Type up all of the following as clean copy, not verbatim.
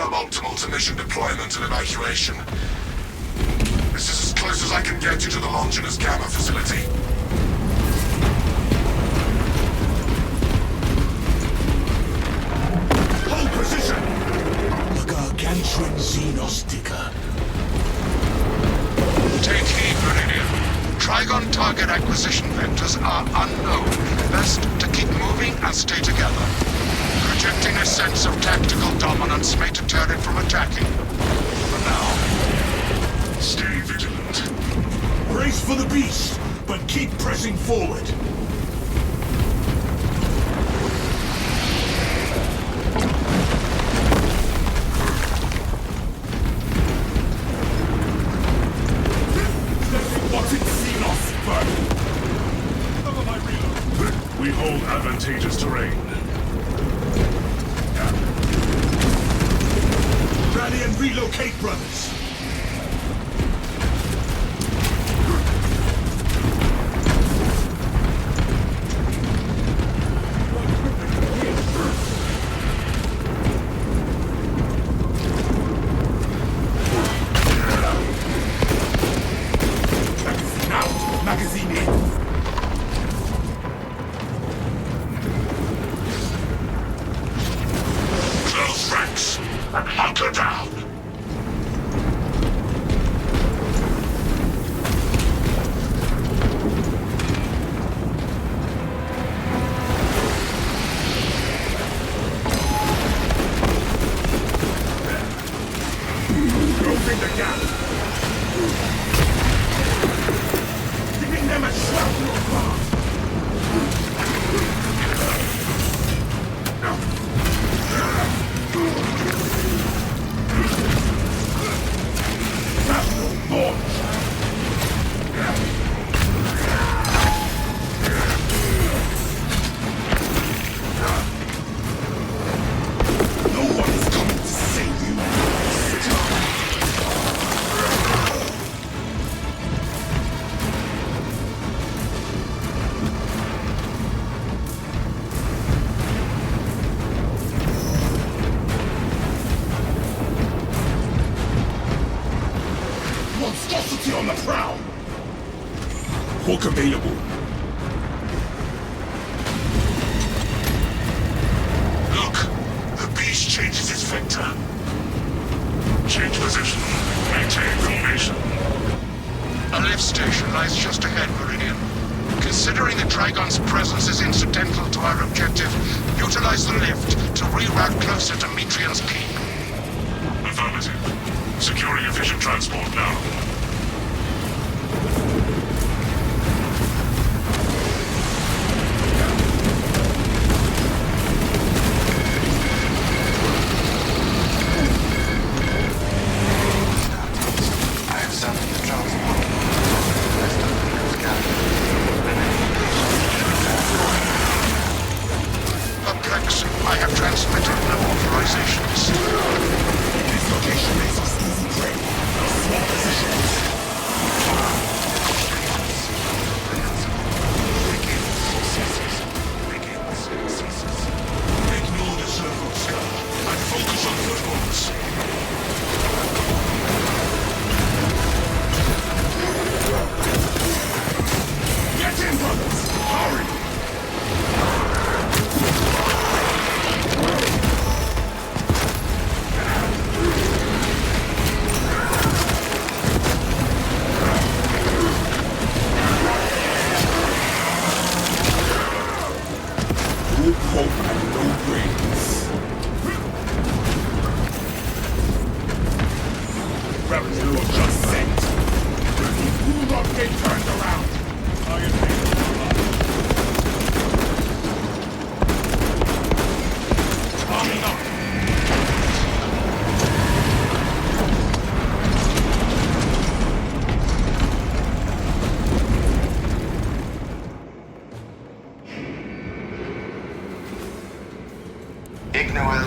suboptimal to mission deployment and evacuation. This is as close as I can get you to the Longinus Gamma facility. Hold position! The gargantuan Xenos digger. Take heed, Meridian. Trigon target acquisition vectors are unknown. Best to keep moving and stay together. Projecting a sense of tactical dominance may deter it from attacking. For now, stay vigilant. Brace for the beast, but keep pressing forward. We hold advantageous terrain. Rally and relocate, brothers. Magazine out! Magazine in! And hunker down. Closing the gap. Giving them a shrapnel blast. Monstrosity on the prowl! Hawk available. Look, the beast changes its vector. Change position. Maintain formation. A lift station lies just ahead, Meridian. Considering the Trigon's presence is incidental to our objective, utilize the lift to reroute closer to Metrian's keep. Affirmative. Securing efficient transport now. I have transmitted no authorizations. This location makes us easy prey. Swap positions. Ignore the circles and focus on footholds. Get in, brothers! Hurry! No hope and no brains. Revenue was just sent. Who will not get turned around? Arming up.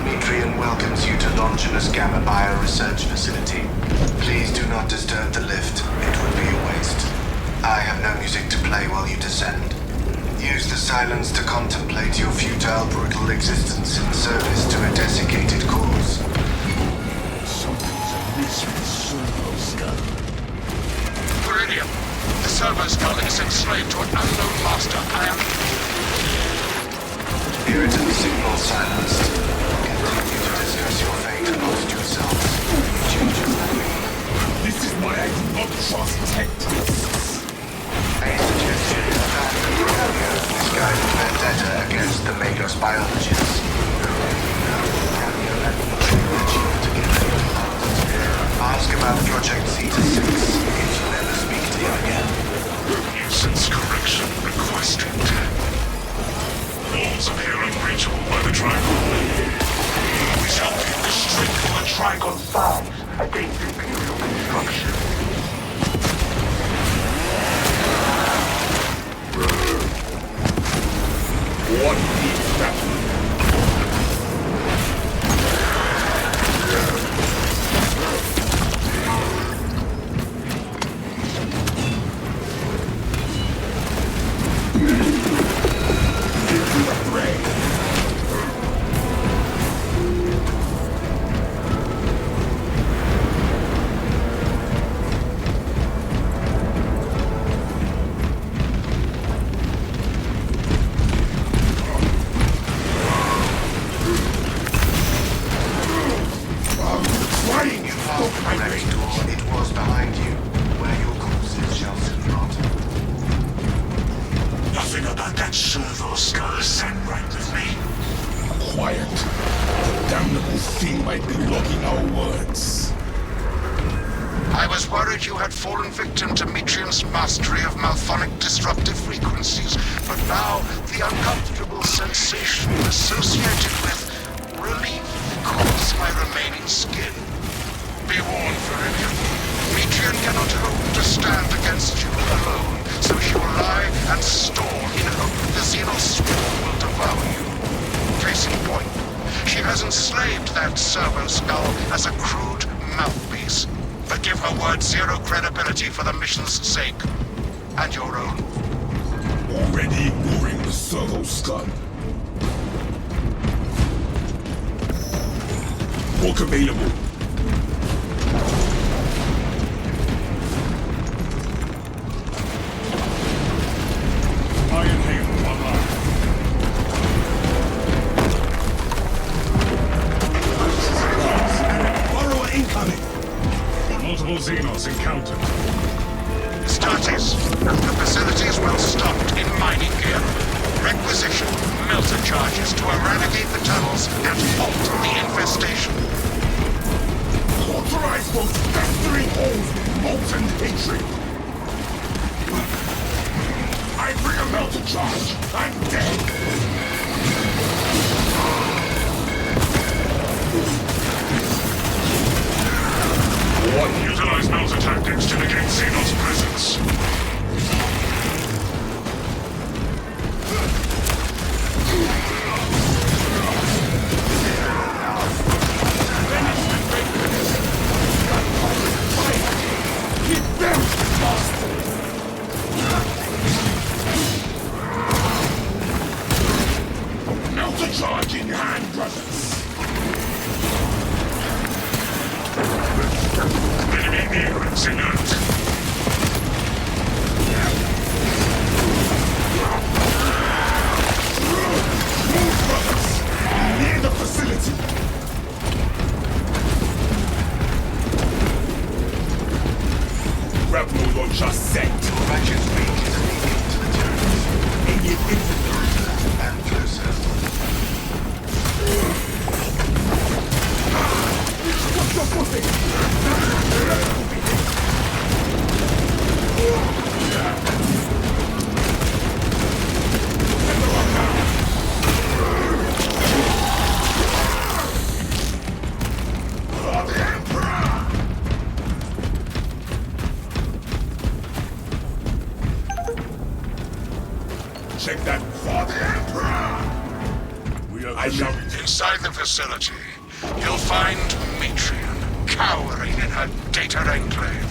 Metrian welcomes you to Longinus Gamma Bioresearch Facility. Please do not disturb the lift. It would be a waste. I have no music to play while you descend. Use the silence to contemplate your futile, brutal existence in service to a desiccated cause. servo skull is enslaved to an unknown master. I am... Puritan signal silenced. Continue to discuss your fate amongst yourselves. Changes will be. This is why I do not trust tactics. A suggestion is that Cameo misguided vendetta against the Magos biologists. Cameo and Mitchell achieved together at last. Ask about Project Zeta-6 if you ever speak to him again. Nuisance correction requested. Walls appear unbreachable by the Trigon. We shall keep the strength of the Trigon found against Imperial construction. What needs that? Quiet. The damnable thing might be logging our words. I was worried you had fallen victim to Mitrian's mastery of malphonic disruptive frequencies, but now the uncomfortable sensation associated with relief cools my remaining skin. Be warned, Viridian. Mitrian cannot hope to stand against you alone, so she will lie and stall in hope the Xenos swarm will devour you. Case in point, she has enslaved that servo skull as a crude mouthpiece. But give her word zero credibility for the mission's sake. And your own. Already ignoring the servo skull. Book available. Iron Hail online. Borrower incoming. Multiple Xenos encountered. Status. The facility is well stocked in mining gear. Requisition melter charges to eradicate the tunnels and halt the infestation. Authorize those festering holes with molten hatred. I bring a melter charge. I'm dead. Utilize melter tactics to negate Xenos presence. Keep them lost. Melter charge in hand, brothers. Enemy nearance inert. Move, brothers! Near the facility! Grapple launcher set! Righteous Week is leading to the turrets. Alien infantry! And closer. What's your footing? For the Emperor! Check that for the Emperor! We are I shall... Inside the facility, you'll find Mitrian cowering in her data enclave.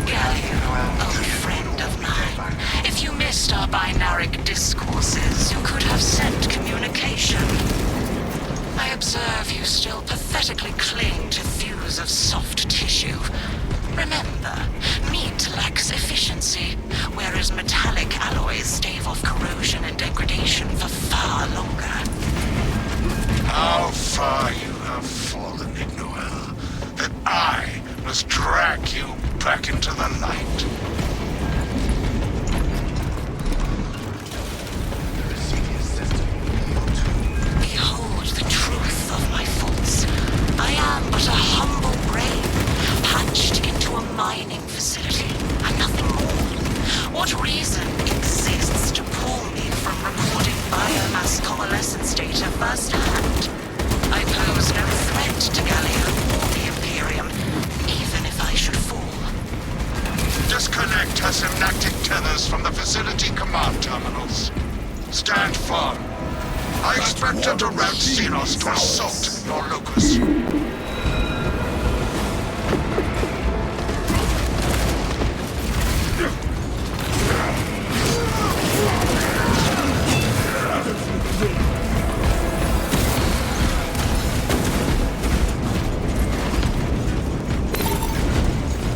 Gallium, old friend of mine. If you missed our binaric discourses, you could have sent communication. I observe you still pathetically cling to thews of soft tissue. Remember, meat lacks efficiency. efficiency, whereas metallic alloys stave off corrosion and degradation for far longer. How far you have fallen, Ignoel, that I must drag you back into the light. Behold the truth of my faults. I am but a humble brain, patched into a mining facility, and nothing more. What reason exists to pull me from recording biomass coalescence data firsthand? I pose no threat to Gallia or the Imperium, even if I should fall. Disconnect her synaptic tethers from the facility command terminals. Stand firm. I expect her to rout Xenos to assault your locus.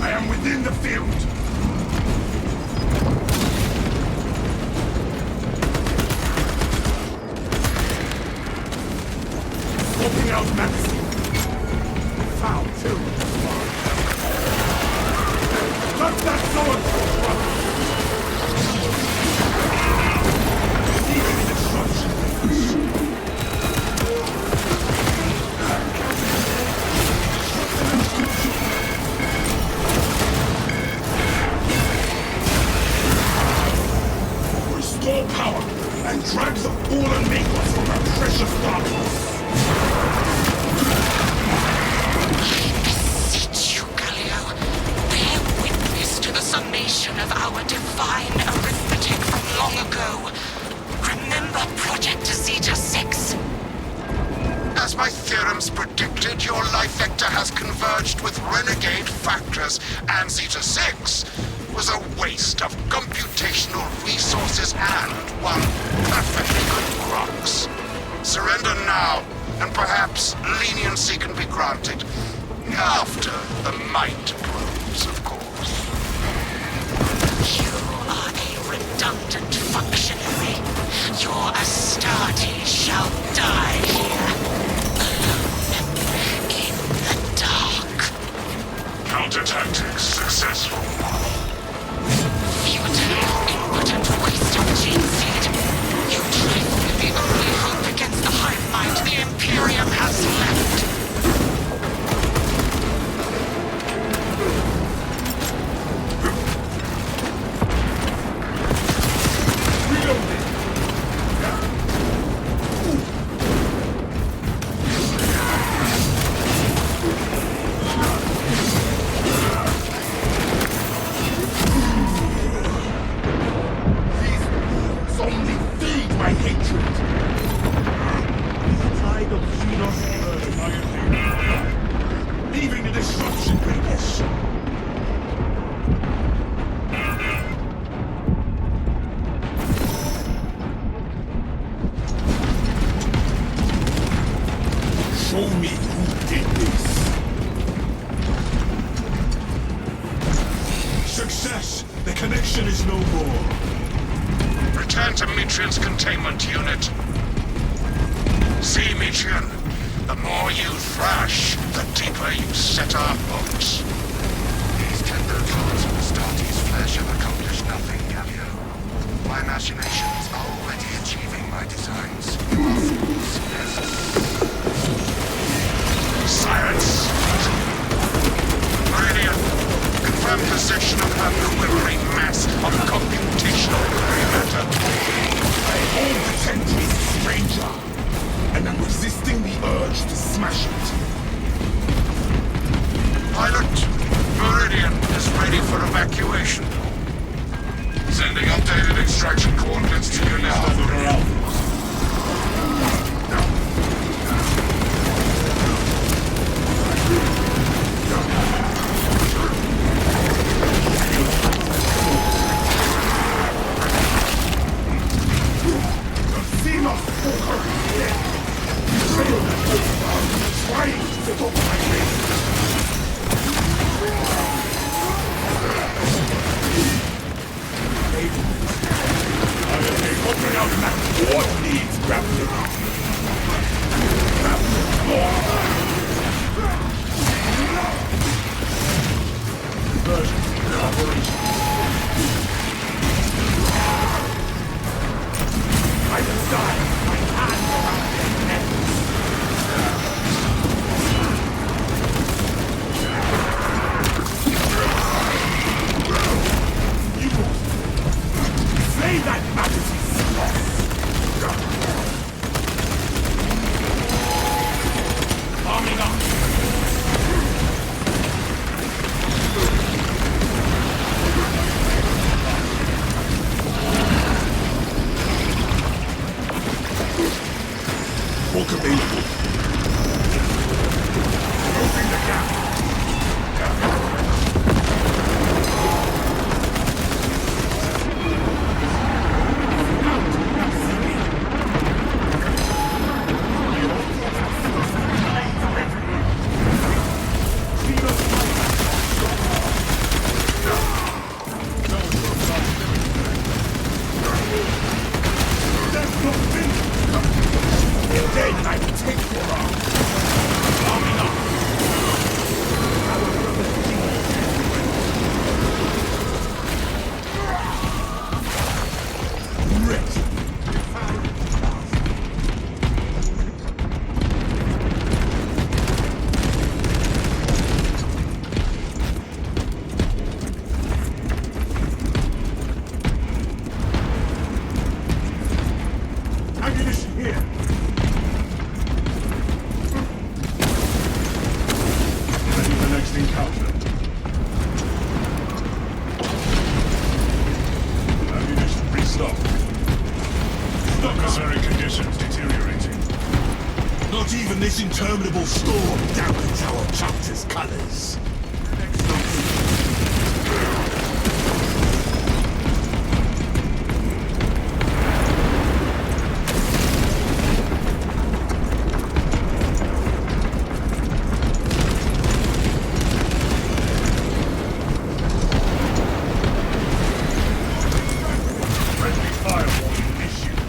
I am within the field. Swapping out magazine. Foul too. Cut that sword, brother. Receiving destruction. Restore power and drag the fallen makers from our precious darkness. Beseech you, Galio, bear witness to the summation of our divine arithmetic from long ago. Remember Project Zeta 6? As my theorems predicted, your life vector has converged with renegade factors, and Zeta 6 was a waste of computational resources and one perfectly good Grox. Surrender now, and perhaps leniency can be granted. After the might proves, of course. You are a redundant functionary. Your Astarte shall die here, alone, in the dark. Counter-tactics successful. Futile, impotent waste of gene seed. You trifle the only hope against the hive mind the Imperium has left. These only feed my hatred. The tide of Xenos leaving the destruction radius. Show me who did this. Success! The connection is no more. Return to Metrian's containment unit. See, Metrian, the more you thrash, the deeper you set our hooks. These tender claws of Astarte's flesh have accomplished nothing, Galio. My machinations are already achieving my designs. You are fools, pests. Silence! Meridian, confirm possession of her quivering mass of computational gray matter. I hold the Tentry's stranger, and I'm resisting the urge to smash it. Pilot, Meridian is ready for evacuation. Sending updated extraction coordinates to you now. Xenos Walker is dead. Trying to fit up my face. Open up now. What needs grappling? Diversion operation. I decide my hands around their necks. You say that matters is lost. Arming up. Walk available. Closing the gap. Then I take your arm. Arming up. Ready. Ammunition here. Ready for next encounter. Ammunition restocked. Necessary conditions deteriorating. Not even this interminable storm dampens our chapter's colors. Friendly firewall issued.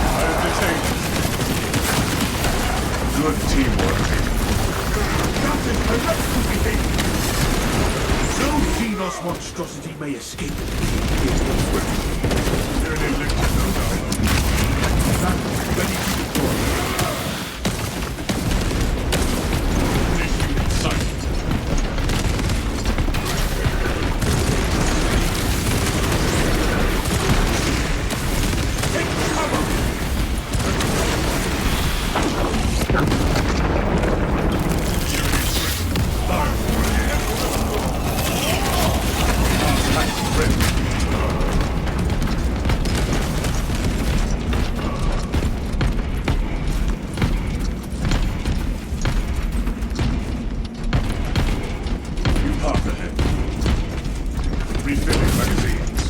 I have detained. Good teamwork. Captain, arrest the behavior. No Xenos monstrosity may escape. Nearly lifted, no doubt. Ready to deploy. Issue in sight. Take cover! New path ahead. Refilling magazines.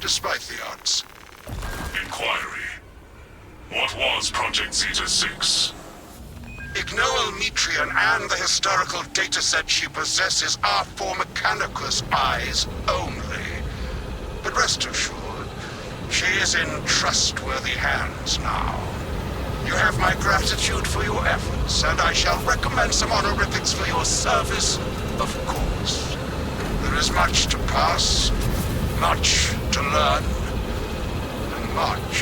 despite the odds. Inquiry. What was Project Zeta 6? Ignoel Metrian and the historical dataset she possesses are for Mechanicus eyes only. But rest assured, she is in trustworthy hands now. You have my gratitude for your efforts, and I shall recommend some honorifics for your service, of course. There is much to pass, much to learn, and much